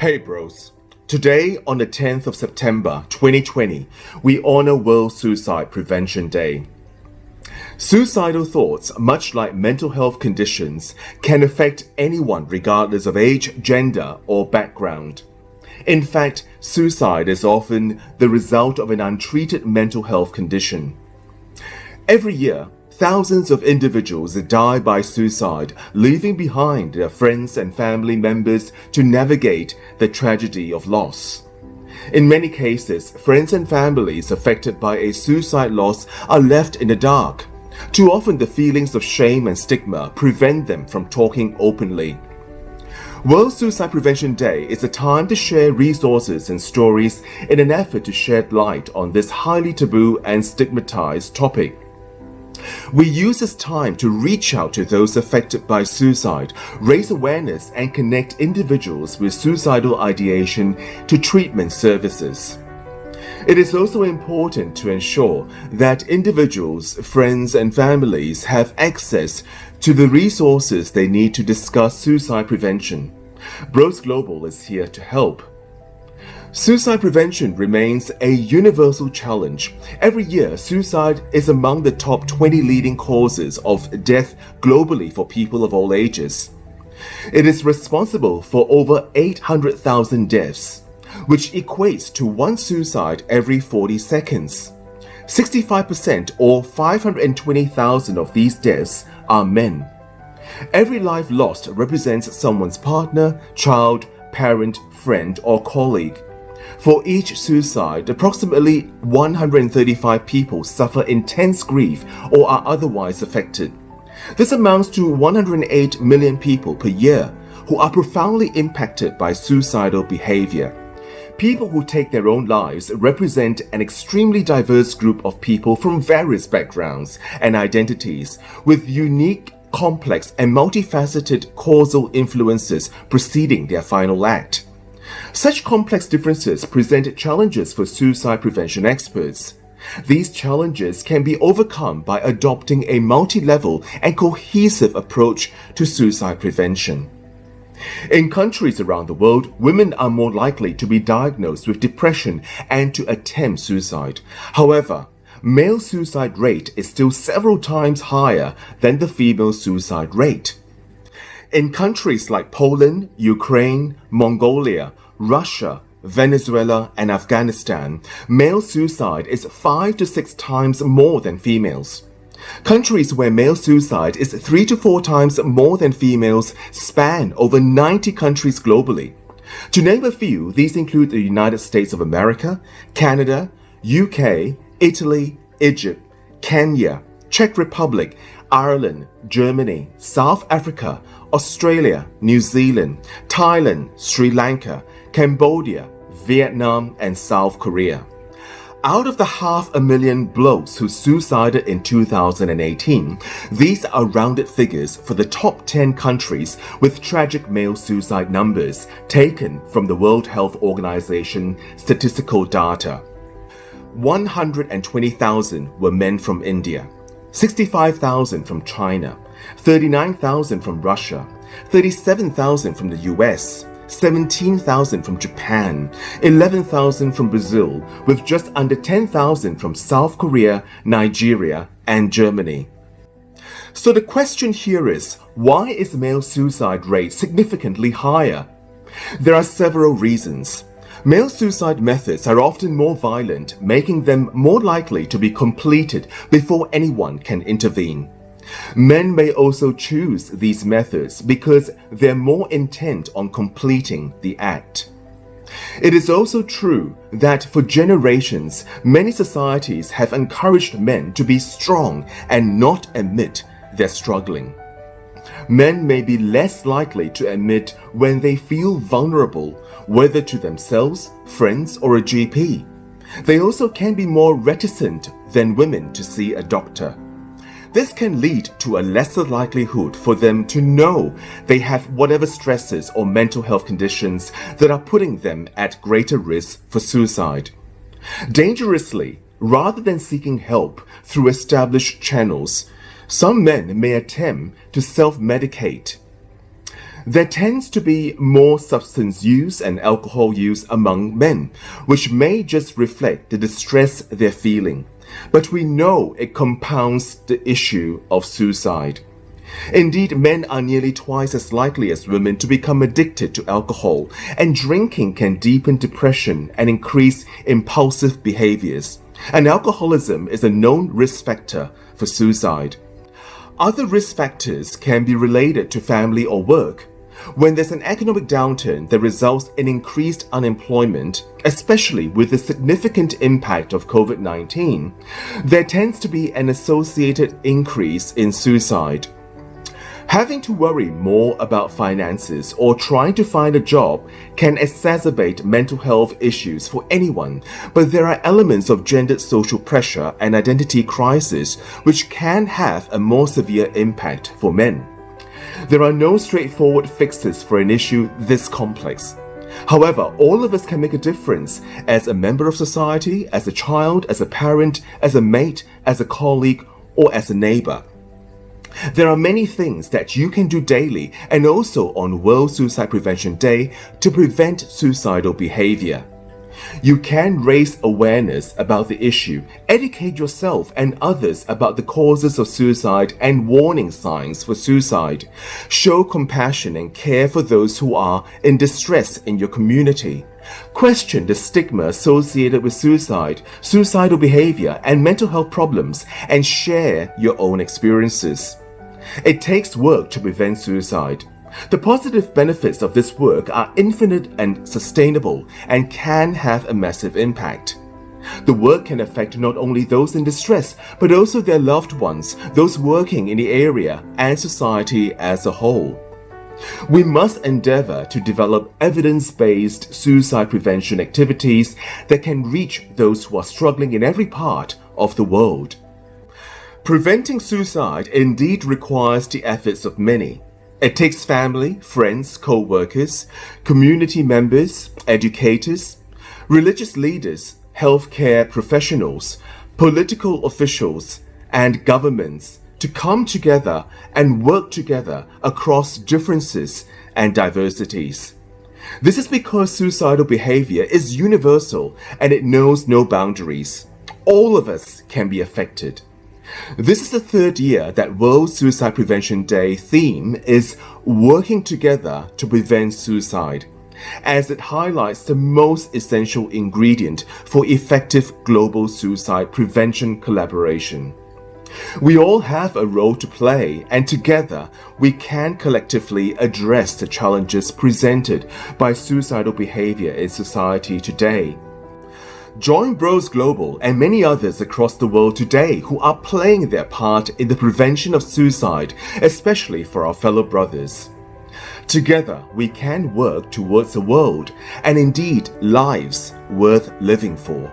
Hey bros, today on the 10th of September 2020, we honor World Suicide Prevention Day. Suicidal thoughts, much like mental health conditions, can affect anyone regardless of age, gender, or background. In fact, suicide is often the result of an untreated mental health condition. Every year, thousands of individuals die by suicide, leaving behind their friends and family members to navigate the tragedy of loss. In many cases, friends and families affected by a suicide loss are left in the dark. Too often, the feelings of shame and stigma prevent them from talking openly. World Suicide Prevention Day is a time to share resources and stories in an effort to shed light on this highly taboo and stigmatized topic. We use this time to reach out to those affected by suicide, raise awareness, and connect individuals with suicidal ideation to treatment services. It is also important to ensure that individuals, friends, and families have access to the resources they need to discuss suicide prevention. Bros Global is here to help. Suicide prevention remains a universal challenge. Every year, suicide is among the top 20 leading causes of death globally for people of all ages. It is responsible for over 800,000 deaths, which equates to one suicide every 40 seconds. 65% or 520,000 of these deaths are men. Every life lost represents someone's partner, child, parent, friend, or colleague. For each suicide, approximately 135 people suffer intense grief or are otherwise affected. This amounts to 108 million people per year who are profoundly impacted by suicidal behavior. People who take their own lives represent an extremely diverse group of people from various backgrounds and identities, with unique, complex, and multifaceted causal influences preceding their final act. Such complex differences present challenges for suicide prevention experts. These challenges can be overcome by adopting a multi-level and cohesive approach to suicide prevention. In countries around the world, women are more likely to be diagnosed with depression and to attempt suicide. However, male suicide rate is still several times higher than the female suicide rate. In countries like Poland, Ukraine, Mongolia, Russia, Venezuela, and Afghanistan, male suicide is 5 to 6 times more than females. Countries where male suicide is 3 to 4 times more than females span over 90 countries globally. To name a few, these include the United States of America, Canada, UK, Italy, Egypt, Kenya, Czech Republic, Ireland, Germany, South Africa, Australia, New Zealand, Thailand, Sri Lanka, Cambodia, Vietnam, and South Korea. Out of the 500,000 blokes who suicided in 2018, these are rounded figures for the top 10 countries with tragic male suicide numbers taken from the World Health Organization statistical data. 120,000 were men from India, 65,000 from China, 39,000 from Russia, 37,000 from the US, 17,000 from Japan, 11,000 from Brazil, with just under 10,000 from South Korea, Nigeria, and Germany. So the question here is, why is male suicide rate significantly higher? There are several reasons. Male suicide methods are often more violent, making them more likely to be completed before anyone can intervene. Men may also choose these methods because they're more intent on completing the act. It is also true that for generations, many societies have encouraged men to be strong and not admit they're struggling. Men may be less likely to admit when they feel vulnerable, whether to themselves, friends, or a GP. They also can be more reticent than women to see a doctor. This can lead to a lesser likelihood for them to know they have whatever stresses or mental health conditions that are putting them at greater risk for suicide. Dangerously, rather than seeking help through established channels, some men may attempt to self-medicate. There tends to be more substance use and alcohol use among men, which may just reflect the distress they're feeling. But we know it compounds the issue of suicide. Indeed, men are nearly twice as likely as women to become addicted to alcohol, and drinking can deepen depression and increase impulsive behaviors. And alcoholism is a known risk factor for suicide. Other risk factors can be related to family or work. When there's an economic downturn that results in increased unemployment, especially with the significant impact of COVID-19, there tends to be an associated increase in suicide. Having to worry more about finances or trying to find a job can exacerbate mental health issues for anyone, but there are elements of gendered social pressure and identity crisis which can have a more severe impact for men. There are no straightforward fixes for an issue this complex. However, all of us can make a difference as a member of society, as a child, as a parent, as a mate, as a colleague, or as a neighbor. There are many things that you can do daily and also on World Suicide Prevention Day to prevent suicidal behavior. You can raise awareness about the issue, educate yourself and others about the causes of suicide and warning signs for suicide. Show compassion and care for those who are in distress in your community. Question the stigma associated with suicide, suicidal behavior, and mental health problems, and share your own experiences. It takes work to prevent suicide. The positive benefits of this work are infinite and sustainable and can have a massive impact. The work can affect not only those in distress, but also their loved ones, those working in the area, and society as a whole. We must endeavor to develop evidence-based suicide prevention activities that can reach those who are struggling in every part of the world. Preventing suicide indeed requires the efforts of many. It takes family, friends, co-workers, community members, educators, religious leaders, healthcare professionals, political officials, and governments to come together and work together across differences and diversities. This is because suicidal behavior is universal and it knows no boundaries. All of us can be affected. This is the third year that World Suicide Prevention Day theme is Working Together to Prevent Suicide, as it highlights the most essential ingredient for effective global suicide prevention collaboration. We all have a role to play, and together we can collectively address the challenges presented by suicidal behavior in society today. Join Bros Global and many others across the world today who are playing their part in the prevention of suicide, especially for our fellow brothers. Together, we can work towards a world, and indeed lives, worth living for.